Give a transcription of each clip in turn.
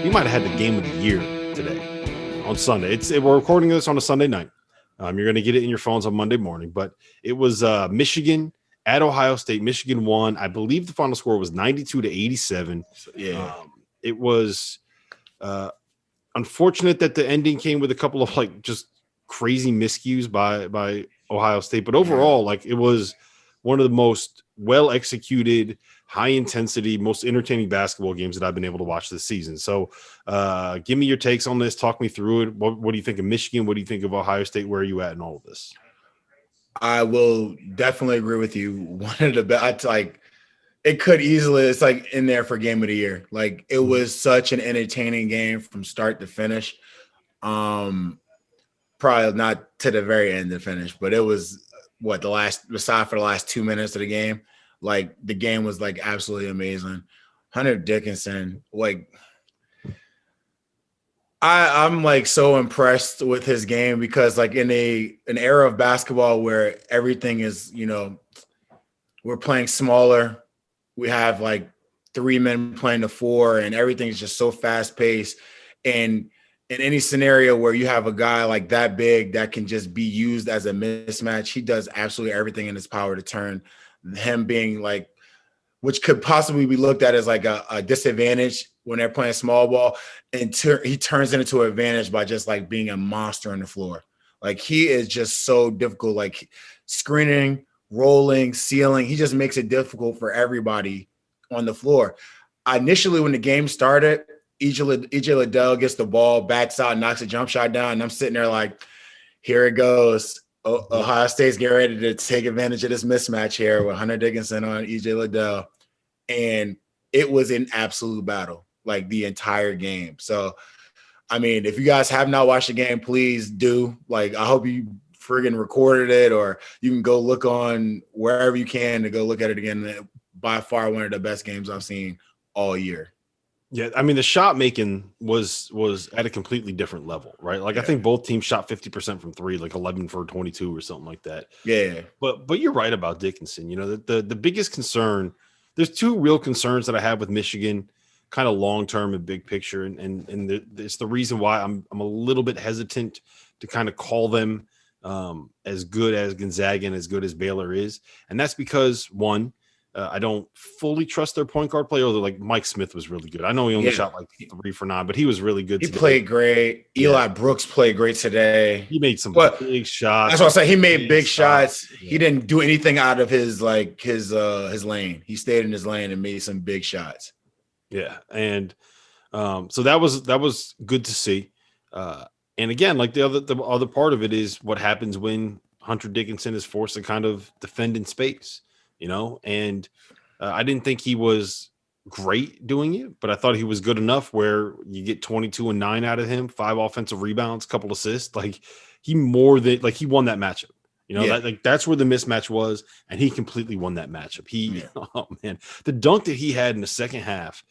we might have had the game of the year today on Sunday. We're recording this on a Sunday night. You're going to get it in your phones on Monday morning, but it was Michigan at Ohio State. Michigan won. I believe the final score was 92-87. Yeah. It was unfortunate that the ending came with a couple of like just crazy miscues by Ohio State, but overall, like it was one of the most well executed, high intensity, most entertaining basketball games that I've been able to watch this season. So give me your takes on this. Talk me through it. What do you think of Michigan? What do you think of Ohio State? Where are you at in all of this? I will definitely agree with you. One of the best, like it could easily, it's like in there for game of the year. Like it was such an entertaining game from start to finish. Probably not to the very end to finish, but it was aside for the last 2 minutes of the game, like the game was like absolutely amazing. Hunter Dickinson, like I'm like so impressed with his game because like in an era of basketball where everything is, we're playing smaller. We have like 3 men playing the 4 and everything is just so fast paced. And in any scenario where you have a guy like that big that can just be used as a mismatch, he does absolutely everything in his power to turn him being like, which could possibly be looked at as like a disadvantage when they're playing small ball, and he turns it into an advantage by just like being a monster on the floor. Like he is just so difficult, like screening, rolling, sealing. He just makes it difficult for everybody on the floor. Initially, when the game started, EJ Liddell gets the ball, backs out, knocks a jump shot down, and I'm sitting there like, here it goes. Ohio State's getting ready to take advantage of this mismatch here with Hunter Dickinson on EJ Liddell. And it was an absolute battle, like the entire game. So, I mean, if you guys have not watched the game, please do. Like, I hope you friggin' recorded it, or you can go look on wherever you can to go look at it again. By far one of the best games I've seen all year. Yeah, I mean, the shot making was at a completely different level, right? Like, I think both teams shot 50% from three, like 11 for 22 or something like that. Yeah. But you're right about Dickinson. The biggest concern, there's two real concerns that I have with Michigan, kind of long-term and big picture. And it's the reason why I'm a little bit hesitant to kind of call them as good as Gonzaga and as good as Baylor is. And that's because, one, I don't fully trust their point guard play, although like Mike Smith was really good. I know he only shot like 3 for 9, but he was really good. He played great. Eli Brooks played great today. He made some big shots. That's what I say. He made big shots. Yeah. He didn't do anything out of his lane. He stayed in his lane and made some big shots. Yeah, and so that was good to see. And again, like the other part of it is what happens when Hunter Dickinson is forced to kind of defend in space. And I didn't think he was great doing it, but I thought he was good enough where you get 22 and 9 out of him, 5 offensive rebounds, couple assists. Like he won that matchup. That's where the mismatch was, and he completely won that matchup. Oh man, the dunk that he had in the second half,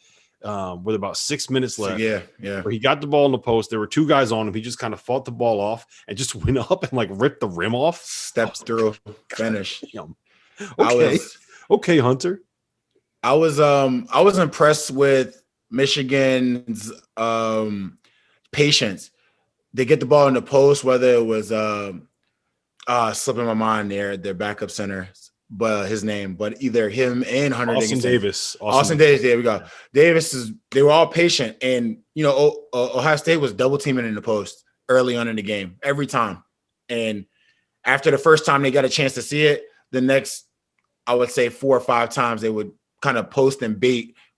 with about 6 minutes left. Where he got the ball in the post. There were 2 guys on him. He just kind of fought the ball off and just went up and like ripped the rim off. Steps through, finish. Okay, Hunter. I was impressed with Michigan's patience. They get the ball in the post, whether it was slipping my mind there, their backup center, but his name, but either him and Hunter Austin Davis. Austin Davis, there we go. They were all patient, and Ohio State was double teaming in the post early on in the game every time. And after the first time they got a chance to see it, the next, I would say 4 or 5 times they would kind of post and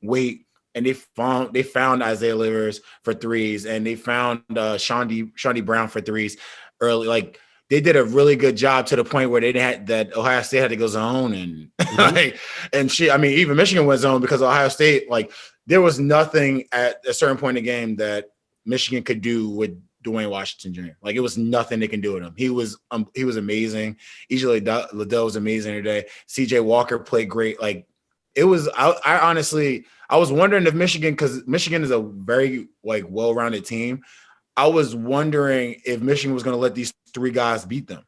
wait, and they found Isaiah Livers for threes, and they found Shawnee Brown for threes early. Like they did a really good job to the point where that Ohio State had to go zone and even Michigan went zone because Ohio State, like there was nothing at a certain point in the game that Michigan could do with Dwayne Washington Jr. Like it was nothing they can do with him. He was amazing. EJ Liddell was amazing today. CJ Walker played great. Like it was. I honestly was wondering if Michigan, because Michigan is a very like well-rounded team. I was wondering if Michigan was going to let these 3 guys beat them.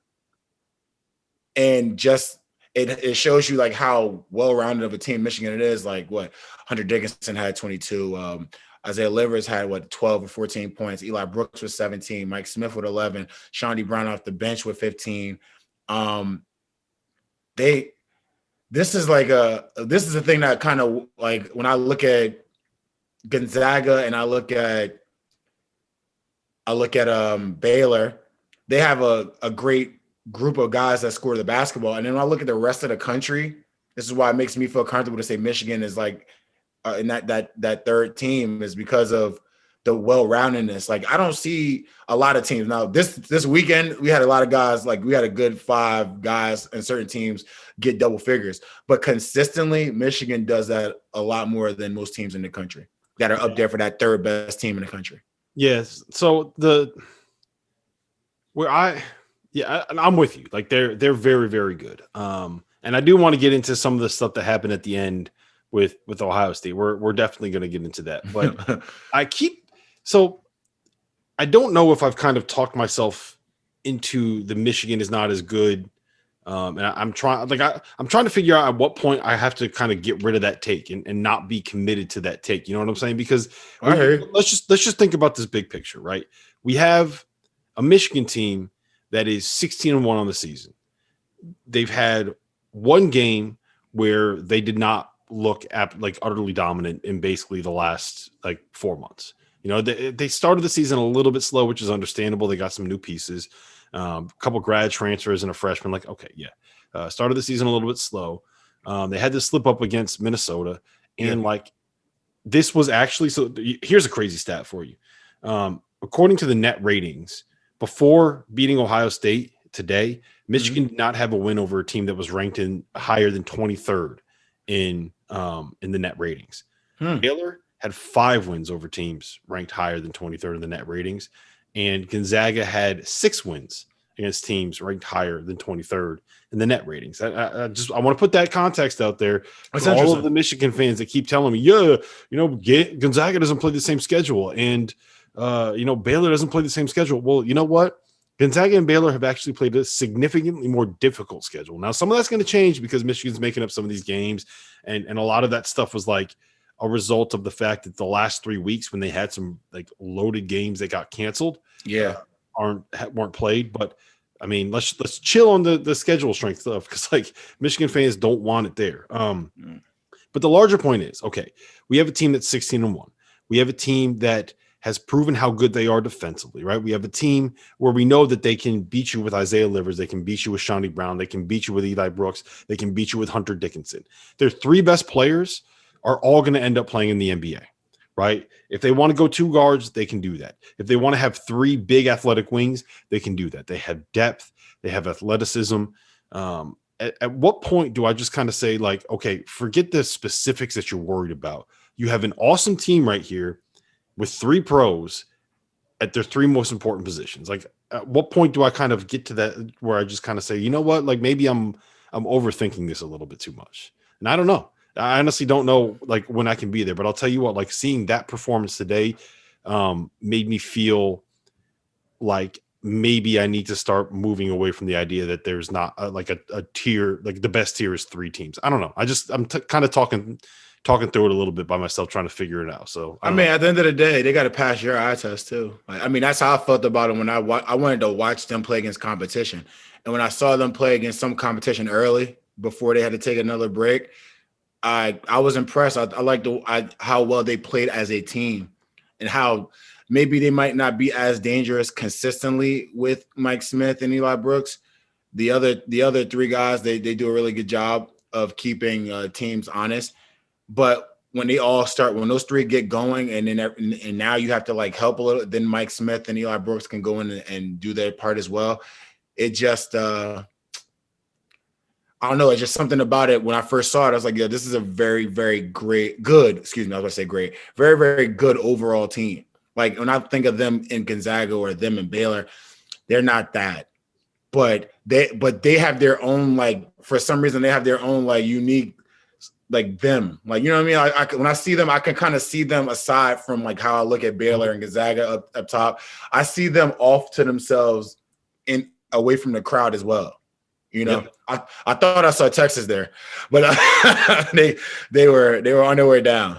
And just it shows you like how well-rounded of a team Michigan it is. Like what Hunter Dickinson had 22. Isaiah Livers had 12 or 14 points. Eli Brooks with 17. Mike Smith with 11. Shawnee Brown off the bench with 15. This is the thing that kind of like when I look at Gonzaga and I look at Baylor, they have a great group of guys that score the basketball. And then when I look at the rest of the country, this is why it makes me feel comfortable to say Michigan is like in that third team is because of the well-roundedness. Like I don't see a lot of teams now. This weekend we had a lot of guys, like we had a good 5 guys in certain teams get double figures, but consistently Michigan does that a lot more than most teams in the country that are up there for that third best team in the country. Yes. So I'm with you. Like they're very, very good. And I do want to get into some of the stuff that happened at the end with Ohio State. We're definitely going to get into that. But I don't know if I've kind of talked myself into the Michigan is not as good. And I'm trying to figure out at what point I have to kind of get rid of that take and not be committed to that take. You know what I'm saying? Because let's just think about this big picture, right? We have a Michigan team that is 16-1 on the season. They've had one game where they did not look at like utterly dominant in basically the last like 4 months. You know, they started the season a little bit slow, which is understandable. They got some new pieces, a couple grad transfers and a freshman. Like, okay, yeah, started the season a little bit slow. They had to slip up against Minnesota, and like this was actually so. Here's a crazy stat for you. According to the net ratings, before beating Ohio State today, Michigan did not have a win over a team that was ranked in higher than 23rd in the net ratings. Baylor had 5 wins over teams ranked higher than 23rd in the net ratings, and Gonzaga had 6 wins against teams ranked higher than 23rd in the net ratings. I want to put that context out there for all of the Michigan fans that keep telling me, Gonzaga doesn't play the same schedule, and Baylor doesn't play the same schedule. Well, you know what? Gonzaga and Baylor have actually played a significantly more difficult schedule. Now, some of that's going to change because Michigan's making up some of these games, and a lot of that stuff was like a result of the fact that the last 3 weeks when they had some like loaded games that got canceled, weren't played. But I mean, let's chill on the schedule strength stuff because like Michigan fans don't want it there. But the larger point is, okay, we have a team that's 16-1. We have a team that has proven how good they are defensively, right? We have a team where we know that they can beat you with Isaiah Livers, they can beat you with Shawnee Brown, they can beat you with Eli Brooks, they can beat you with Hunter Dickinson. Their 3 best players are all going to end up playing in the NBA, right? If they want to go 2 guards, they can do that. If they want to have 3 big athletic wings, they can do that. They have depth, they have athleticism. At what point do I just kind of say like, okay, forget the specifics that you're worried about. You have an awesome team right here with 3 pros at their 3 most important positions. Like, at what point do I kind of get to that where I just kind of say, you know what, like maybe I'm overthinking this a little bit too much. And I don't know. I honestly don't know like when I can be there, but I'll tell you what, like seeing that performance today made me feel like maybe I need to start moving away from the idea that there's not like a tier, like the best tier is 3 teams. I don't know. I'm kind of talking through it a little bit by myself, trying to figure it out. So I mean, at the end of the day, they got to pass your eye test too. Like, I mean, that's how I felt about it when I wanted to watch them play against competition, and when I saw them play against some competition early before they had to take another break, I was impressed. I liked how well they played as a team, and how maybe they might not be as dangerous consistently with Mike Smith and Eli Brooks. The other 3 guys, they do a really good job of keeping teams honest. But when those 3 get going, and now you have to like help a little, then Mike Smith and Eli Brooks can go in and do their part as well. It just, I don't know. It's just something about it. When I first saw it, I was like, yeah, this is a very, very good. Excuse me. I was going to say great, very, very good overall team. Like when I think of them in Gonzaga or them in Baylor, they're not that, but they have their own, like, for some reason they have their own like unique, like them, like, you know what I mean? When I see them, I can kind of see them aside from like how I look at Baylor and Gonzaga up top. I see them off to themselves and away from the crowd as well. You know, I thought I saw Texas there, but they were on their way down.